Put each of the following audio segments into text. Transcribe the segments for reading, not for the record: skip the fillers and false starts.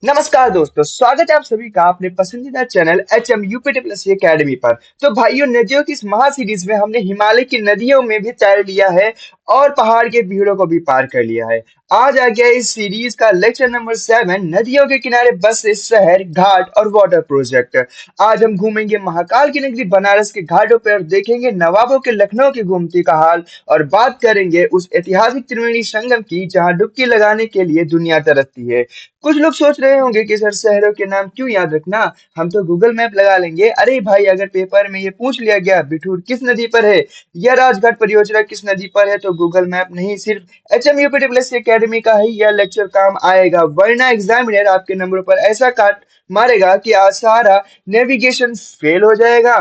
नमस्कार दोस्तों, स्वागत है आप सभी का अपने पसंदीदा चैनल HMUPT+ एकेडमी पर। तो भाइयों, नदियों की इस महा सीरीज में हमने हिमालय की नदियों में भी तैर लिया है और पहाड़ के भीड़ों को भी पार कर लिया है। आज आ गया इस सीरीज का लेक्चर नंबर 7, नदियों के किनारे बसे शहर, घाट और वाटर प्रोजेक्ट। आज हम घूमेंगे महाकाल की नगरी बनारस के घाटों पर, देखेंगे नवाबों के लखनऊ की गोमती का हाल और बात करेंगे उस ऐतिहासिक त्रिवेणी संगम की जहां डुबकी लगाने के लिए दुनिया तरसती है। कुछ लोग सोच रहे होंगे कि सर, शहरों के नाम क्यों याद रखना, हम तो गूगल मैप लगा लेंगे। अरे भाई, अगर पेपर में ये पूछ लिया गया बिठूर किस नदी पर है या राजघाट परियोजना किस नदी पर है, तो गूगल मैप नहीं, सिर्फ HMUPT+ एकेडमी का ही यह लेक्चर काम आएगा। वरना एग्जामिनर आपके नंबरों पर ऐसा काट मारेगा कि सारा नेविगेशन फेल हो जाएगा।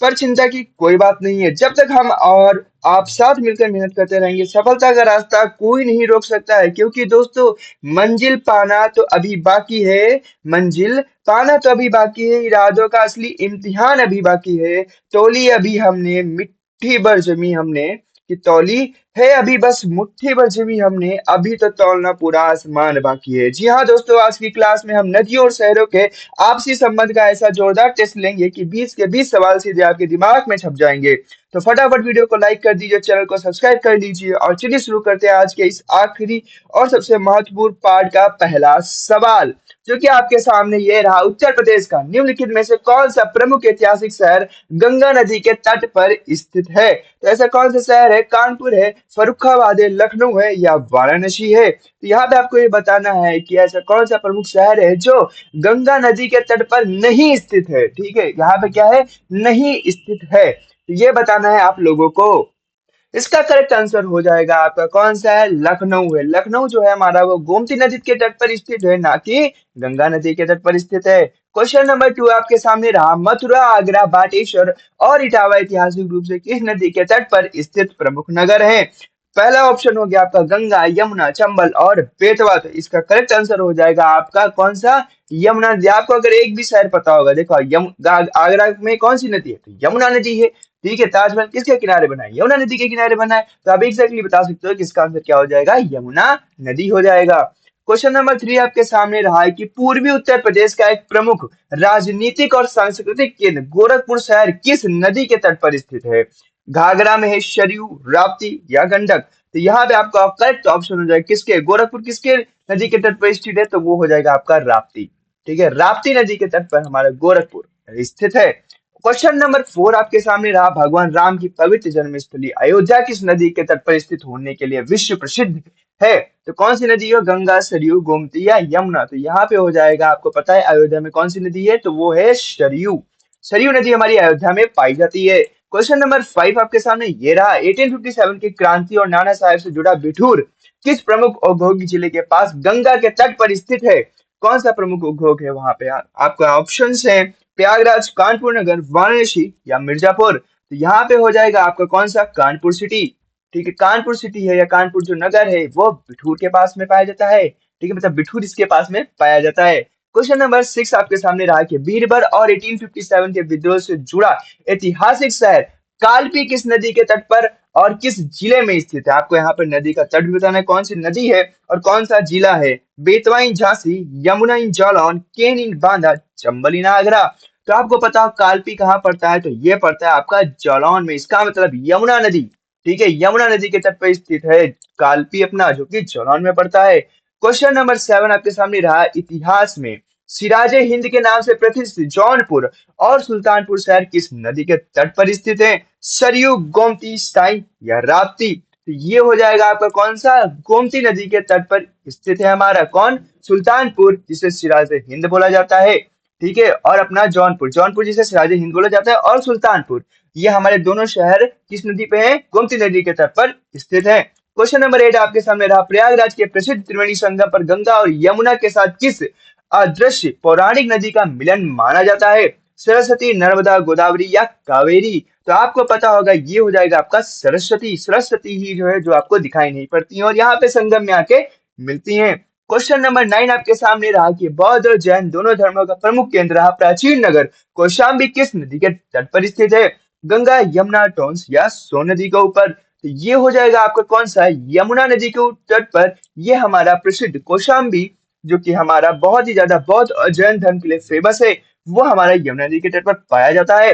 पर चिंता की कोई बात नहीं है, जब तक हम और आप साथ मिलकर मेहनत करते रहेंगे, सफलता का रास्ता कोई नहीं रोक सकता है। क्योंकि दोस्तों, मंजिल पाना तो अभी बाकी है, मंजिल पाना तो अभी बाकी है, इरादों का असली इम्तिहान अभी बाकी है। तौली अभी हमने मिट्टी भर जमी हमने, कि तौली है अभी बस मुट्ठी भर जमी हमने, अभी तो तौलना पूरा आसमान बाकी है। जी हाँ दोस्तों, आज की क्लास में हम नदियों और शहरों के आपसी संबंध का ऐसा जोरदार टेस्ट लेंगे कि 20 के 20 सवाल सीधे आपके दिमाग में छप जाएंगे। तो फटाफट वीडियो को लाइक कर दीजिए, चैनल को सब्सक्राइब कर लीजिए और चलिए शुरू करते हैं आज के इस आखिरी और सबसे महत्वपूर्ण पार्ट का पहला सवाल, जो कि आपके सामने ये रहा। उत्तर प्रदेश का निम्नलिखित में से कौन सा प्रमुख ऐतिहासिक शहर गंगा नदी के तट पर स्थित है? तो ऐसा कौन सा शहर है? कानपुर है, फर्रुखाबाद है, लखनऊ है या वाराणसी है? तो यहाँ पे आपको ये बताना है कि ऐसा कौन सा प्रमुख शहर है जो गंगा नदी के तट पर नहीं स्थित है। ठीक है, यहाँ पे क्या है? नहीं स्थित है, तो ये बताना है आप लोगों को। इसका करेक्ट आंसर हो जाएगा आपका कौन सा है? लखनऊ है। लखनऊ जो है हमारा, वो गोमती नदी के तट पर स्थित है, ना कि गंगा नदी के तट पर स्थित है। क्वेश्चन नंबर 2 आपके सामने रहा। मथुरा, आगरा, बाटेश्वर और इटावा ऐतिहासिक रूप से किस नदी के तट पर स्थित प्रमुख नगर हैं? पहला ऑप्शन हो गया आपका गंगा, यमुना, चंबल और बेतवा। तो इसका करेक्ट आंसर हो जाएगा आपका कौन सा? यमुना नदी। आपको अगर एक भी शहर पता होगा, देखो आगरा में कौन सी नदी है? तो यमुना नदी है। ठीक है, ताजमहल किसके किनारे बना है? यमुना नदी के किनारे बना है। तो आप एग्जैक्टली बता सकते हो कि इसका आंसर क्या हो जाएगा? यमुना नदी हो जाएगा। क्वेश्चन नंबर 3 आपके सामने रहा है कि पूर्वी उत्तर प्रदेश का एक प्रमुख राजनीतिक और सांस्कृतिक केंद्र गोरखपुर शहर किस नदी के तट पर स्थित है? घाघरा में है, सरयू, राप्ती या गंडक? तो यहाँ पे आपका करेक्ट ऑप्शन हो जाएगा किसके? गोरखपुर किसके नदी के तट पर स्थित है? तो वो हो जाएगा आपका राप्ती। ठीक है, राप्ती नदी के तट पर हमारा गोरखपुर स्थित है। क्वेश्चन नंबर 4 आपके सामने रहा। भगवान राम की पवित्र जन्मस्थली अयोध्या किस नदी के तट पर स्थित होने के लिए विश्व प्रसिद्ध है? तो कौन सी नदी है? गंगा, सरयू, गोमती या यमुना? तो यहाँ पे हो जाएगा, आपको पता है अयोध्या में कौन सी नदी है? तो वो है सरयू। सरयू नदी हमारी अयोध्या में पाई जाती है। क्वेश्चन नंबर 5 आपके सामने ये रहा। 1857 की क्रांति और नाना साहेब से जुड़ा बिठूर किस प्रमुख औद्योगिक जिले के पास गंगा के तट पर स्थित है? कौन सा प्रमुख उद्योग है वहां पे? आपका ऑप्शन है प्रयागराज, कानपुर नगर, वाराणसी या मिर्जापुर? तो यहाँ पे हो जाएगा आपका कौन सा? कानपुर सिटी। ठीक है, कानपुर सिटी है या कानपुर जो नगर है वो बिठूर के पास में पाया जाता है। ठीक है, मतलब बिठूर इसके पास में पाया जाता है। क्वेश्चन नंबर 6 आपके सामने रहा कि बीरबल और 1857 के विद्रोह से जुड़ा ऐतिहासिक शहर कालपी किस नदी के तट पर और किस जिले में स्थित है? आपको यहाँ पर नदी का तट भी बताना है, कौन सी नदी है और कौन सा जिला है। बेतवा इन झांसी, यमुना इन जालौन, केन इन बांदा, चंबल इन आगरा? तो आपको पता हो कालपी कहाँ पड़ता है? तो ये पड़ता है आपका जालौन में। इसका मतलब यमुना नदी, ठीक है, यमुना नदी के तट पर स्थित है कालपी अपना, जो कि जालौन में पड़ता है। क्वेश्चन नंबर 7 आपके सामने रहा। इतिहास में सिराजे हिंद के नाम से प्रतिष्ठित जौनपुर और सुल्तानपुर शहर किस नदी के तट पर स्थित है? सरयू, गोमती, साई या राप्ती? तो ये हो जाएगा आपका कौन सा? गोमती नदी के तट पर स्थित है हमारा कौन? सुल्तानपुर, जिसे सिराजे हिंद बोला जाता है। ठीक है, और अपना जौनपुर, जौनपुर जिसे सिराजे हिंद बोला जाता है, और सुल्तानपुर, ये हमारे दोनों शहर किस नदी पे हैं? गोमती नदी के तट पर स्थित है। क्वेश्चन नंबर 8 आपके सामने रहा। प्रयागराज के प्रसिद्ध त्रिवेणी संगम पर गंगा और यमुना के साथ किस अदृश्य पौराणिक नदी का मिलन माना जाता है? सरस्वती, नर्मदा, गोदावरी या कावेरी? तो आपको पता होगा ये हो जाएगा आपका सरस्वती। सरस्वती ही जो है, जो आपको दिखाई नहीं पड़ती है और यहाँ पे संगम में आके मिलती हैं। क्वेश्चन नंबर 9 आपके सामने रहा कि बौद्ध और जैन दोनों धर्मों का प्रमुख केंद्र रहा प्राचीन नगर कौशाम्बी किस नदी के तट पर स्थित है? गंगा, यमुना, टोंस या सोन नदी के ऊपर? तो ये हो जाएगा आपका कौन सा? यमुना नदी के तट पर ये हमारा प्रसिद्ध कौशाम्बी जो कि हमारा बहुत ही ज्यादा बौद्ध और जैन धर्म के लिए फेमस है, वो हमारा यमुना नदी के तट पर पाया जाता है।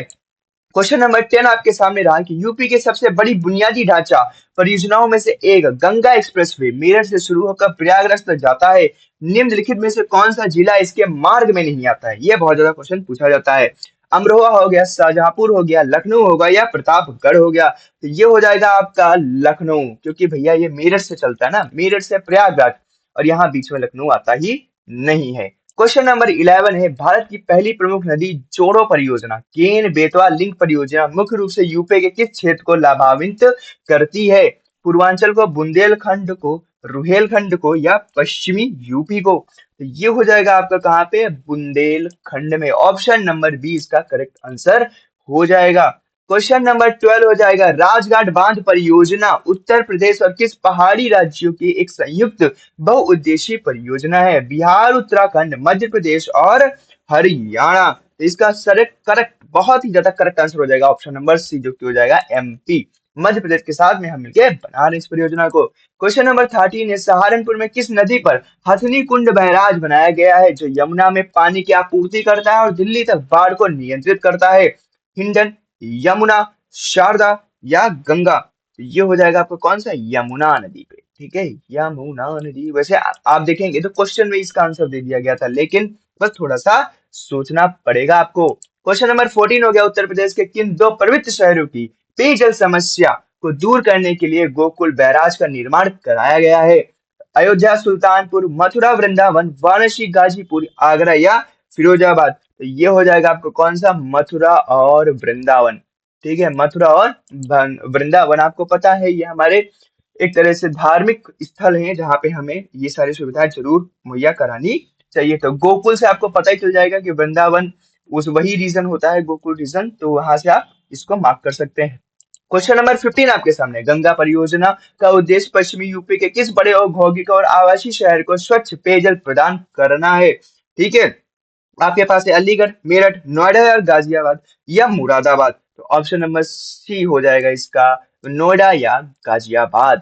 क्वेश्चन नंबर 10 आपके सामने रहा कि यूपी के सबसे बड़ी बुनियादी ढांचा परियोजनाओं में से एक गंगा एक्सप्रेसवे मेरठ से शुरू होकर प्रयागराज तक जाता है। निम्नलिखित में से कौन सा जिला इसके मार्ग में नहीं आता है? ये बहुत ज्यादा क्वेश्चन पूछा जाता है। अमरोहा हो गया, शाहजहांपुर हो गया, लखनऊ होगा या प्रतापगढ़ हो गया। तो ये हो जाएगा आपका लखनऊ, क्योंकि भैया ये मेरठ से चलता है ना, मेरठ से प्रयागराज, और यहाँ बीच में लखनऊ आता ही नहीं है। क्वेश्चन नंबर 11 है, भारत की पहली प्रमुख नदी जोड़ो परियोजना केन बेतवा लिंक परियोजना मुख्य रूप से यूपी के किस क्षेत्र को लाभान्वित करती है? पूर्वांचल को, बुंदेलखंड को, रुहेलखंड को या पश्चिमी यूपी को? तो ये हो जाएगा आपका कहाँ पे? बुंदेलखंड में। ऑप्शन नंबर बी इसका करेक्ट आंसर हो जाएगा। क्वेश्चन नंबर 12 हो जाएगा, राजघाट बांध परियोजना उत्तर प्रदेश और किस पहाड़ी राज्यों की एक संयुक्त बहुउद्देशीय परियोजना है? बिहार, उत्तराखंड, मध्य प्रदेश और हरियाणा। तो इसका करेक्ट, बहुत ही ज्यादा करेक्ट आंसर हो जाएगा ऑप्शन नंबर सी, जो कि हो जाएगा एमपी। मध्य प्रदेश के साथ में हम मिलकर बना रहे हैं इस परियोजना को। क्वेश्चन नंबर 13 है, सहारनपुर में किस नदी पर हथनी कुंड बैराज बनाया गया है जो यमुना में पानी की आपूर्ति करता है और दिल्ली तक बाढ़ को नियंत्रित करता है? हिंडन, यमुना, शारदा या गंगा? तो ये हो जाएगा आपको कौन सा? यमुना नदी पे। ठीक है, यमुना नदी। वैसे आप देखेंगे तो क्वेश्चन में इसका आंसर दे दिया गया था, लेकिन बस थोड़ा सा सोचना पड़ेगा आपको। क्वेश्चन नंबर 14 हो गया, उत्तर प्रदेश के किन दो पवित्र शहरों की पेयजल समस्या को दूर करने के लिए गोकुल बैराज का निर्माण कराया गया है? अयोध्या, सुल्तानपुर, मथुरा, वृंदावन, वाराणसी, गाजीपुर, आगरा या फिरोजाबाद? तो ये हो जाएगा आपको कौन सा? मथुरा और वृंदावन। ठीक है, मथुरा और वृंदावन। आपको पता है ये हमारे एक तरह से धार्मिक स्थल हैं, जहाँ पे हमें ये सारी सुविधाएं जरूर मुहैया करानी चाहिए। तो गोकुल से आपको पता ही चल जाएगा कि वृंदावन उस वही रीजन होता है, गोकुल रीजन, तो वहां से आप इसको मार्क कर सकते हैं। क्वेश्चन नंबर 15 आपके सामने, गंगा परियोजना का उद्देश्य पश्चिमी यूपी के किस बड़े औद्योगिक और आवासीय शहर को स्वच्छ पेयजल प्रदान करना है? ठीक है, आपके पास है अलीगढ़, मेरठ, नोएडा या गाजियाबाद या मुरादाबाद? तो ऑप्शन नंबर सी हो जाएगा इसका, नोएडा या गाजियाबाद।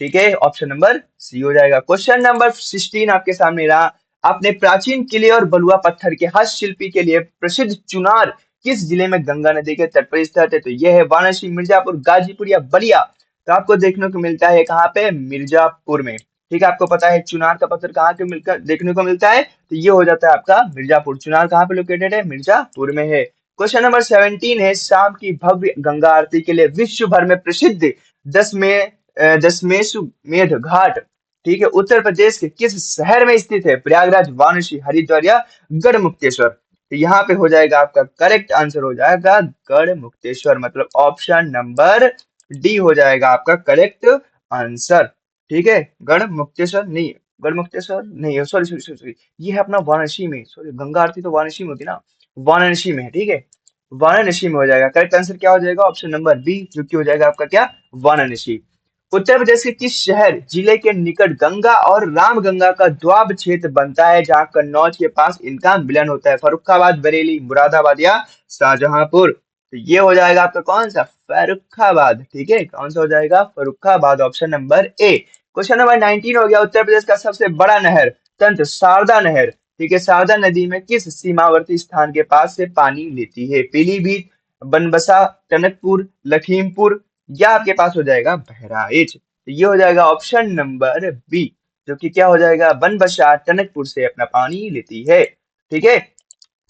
ठीक है, ऑप्शन नंबर सी हो जाएगा। क्वेश्चन नंबर 16 आपके सामने रहा, आपने प्राचीन किले और बलुआ पत्थर के हस्तशिल्पी के लिए प्रसिद्ध चुनार किस जिले में गंगा नदी के तट पर स्थित है? तो यह है वाराणसी, मिर्जापुर, गाजीपुर या बलिया? तो आपको देखने को मिलता है कहाँ पे? मिर्जापुर में। ठीक है, आपको पता है चुनार का पत्थर कहाँ के मिलकर देखने को मिलता है? तो ये हो जाता है आपका मिर्जापुर। चुनार कहाँ पे लोकेटेड है? मिर्जापुर में है। क्वेश्चन नंबर 17 है, शाम की भव्य गंगा आरती के लिए विश्व भर में प्रसिद्ध दशमेश घाट, ठीक है, उत्तर प्रदेश के किस शहर में स्थित है? प्रयागराज, वाराणसी, हरिद्वार या गढ़मुक्तेश्वर? तो यहाँ पे हो जाएगा आपका करेक्ट आंसर हो जाएगा गढ़मुक्तेश्वर, मतलब ऑप्शन नंबर डी हो जाएगा आपका करेक्ट आंसर। ठीक है, गढ़मुक्तेश्वर नहीं, गढ़मुक्तेश्वर नहीं, सॉरी सॉरी सॉरी सॉरी, ये है अपना वाराणसी में। सॉरी, गंगा आरती तो वाराणसी में होती ना, वाराणसी में है। ठीक है, वाराणसी में हो जाएगा। करेक्ट आंसर क्या हो जाएगा? ऑप्शन नंबर बी, जो कि हो जाएगा आपका क्या? वाराणसी। उत्तर प्रदेश के किस शहर जिले के निकट गंगा और रामगंगा का द्वाब क्षेत्र बनता है, जहां कन्नौज के पास इनका मिलन होता है? फर्रुखाबाद, बरेली, मुरादाबाद या शाहजहांपुर? तो ये हो जाएगा आपका कौन सा? फर्रुखाबाद। ठीक है, कौन सा हो जाएगा? Farrukhabad, option number A. Question number 19 हो गया, उत्तर प्रदेश का सबसे बड़ा नहर तंत्र शारदा नहर, ठीक है, शारदा नदी में किस सीमावर्ती स्थान के पास से पानी लेती है? पीलीभीत, बनबसा, टनकपुर, लखीमपुर या आपके पास हो जाएगा बहराइच? तो ये हो जाएगा ऑप्शन नंबर बी, जो कि क्या हो जाएगा? बनबसा टनकपुर से अपना पानी लेती है। ठीक है,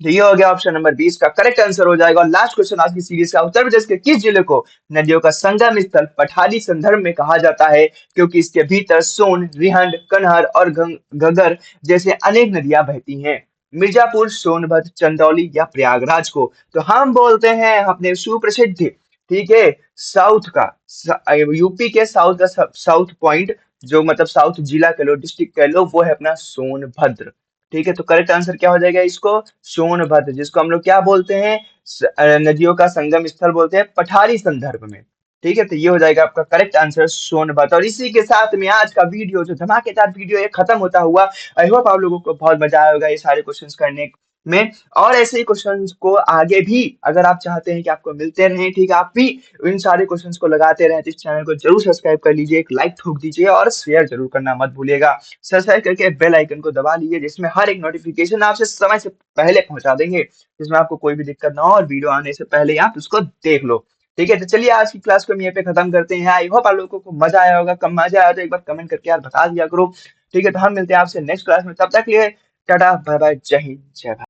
तो ये हो गया ऑप्शन नंबर 20 का करेक्ट आंसर हो जाएगा। और लास्ट क्वेश्चन आज की सीरीज का, उत्तर प्रदेश के किस जिले को नदियों का संगम स्थल पठाली संदर्भ में कहा जाता है, क्योंकि इसके भीतर सोन, रिहंड, कन्हर और घगर जैसे अनेक नदियां बहती हैं? मिर्जापुर, सोनभद्र, चंदौली या प्रयागराज को? तो हम बोलते हैं अपने सुप्रसिद्ध, ठीक है, साउथ का, यूपी के साउथ का साउथ पॉइंट, जो मतलब साउथ जिला कह लो, डिस्ट्रिक्ट कह लो, वो है अपना सोनभद्र। ठीक है, तो करेक्ट आंसर क्या हो जाएगा इसको? सोनभद्र, जिसको हम लोग क्या बोलते हैं? नदियों का संगम स्थल बोलते हैं पठारी संदर्भ में। ठीक है, तो ये हो जाएगा आपका करेक्ट आंसर सोनभद्र। और इसी के साथ में आज का वीडियो, जो धमाकेदार वीडियो है, खत्म होता हुआ। आई होप आप लोगों को बहुत मजा आया होगा ये सारे क्वेश्चंस करने में। और ऐसे ही क्वेश्चंस को आगे भी अगर आप चाहते हैं कि आपको मिलते रहें, ठीक है, आप भी इन सारे क्वेश्चंस को लगाते रहें, तो इस चैनल को जरूर सब्सक्राइब कर लीजिए, एक लाइक ठोक दीजिए और शेयर जरूर करना मत भूलिएगा। सब्सक्राइब करके बेल आइकन को दबा लीजिए, जिसमें हर एक नोटिफिकेशन आपसे समय से पहले पहुंचा देंगे, जिसमें आपको कोई भी दिक्कत ना हो और वीडियो आने से पहले ही आप उसको देख लो। ठीक है, तो चलिए आज की क्लास को हम यहाँ पे खत्म करते हैं। आई होप आप लोगों को मजा आया होगा। कम मजा आया तो एक बार कमेंट करके यार बता दिया करो। ठीक है, तो हम मिलते हैं आपसे नेक्स्ट क्लास में, तब तक के लिए टाटा बाय बाय, जय हिंद जय भारत।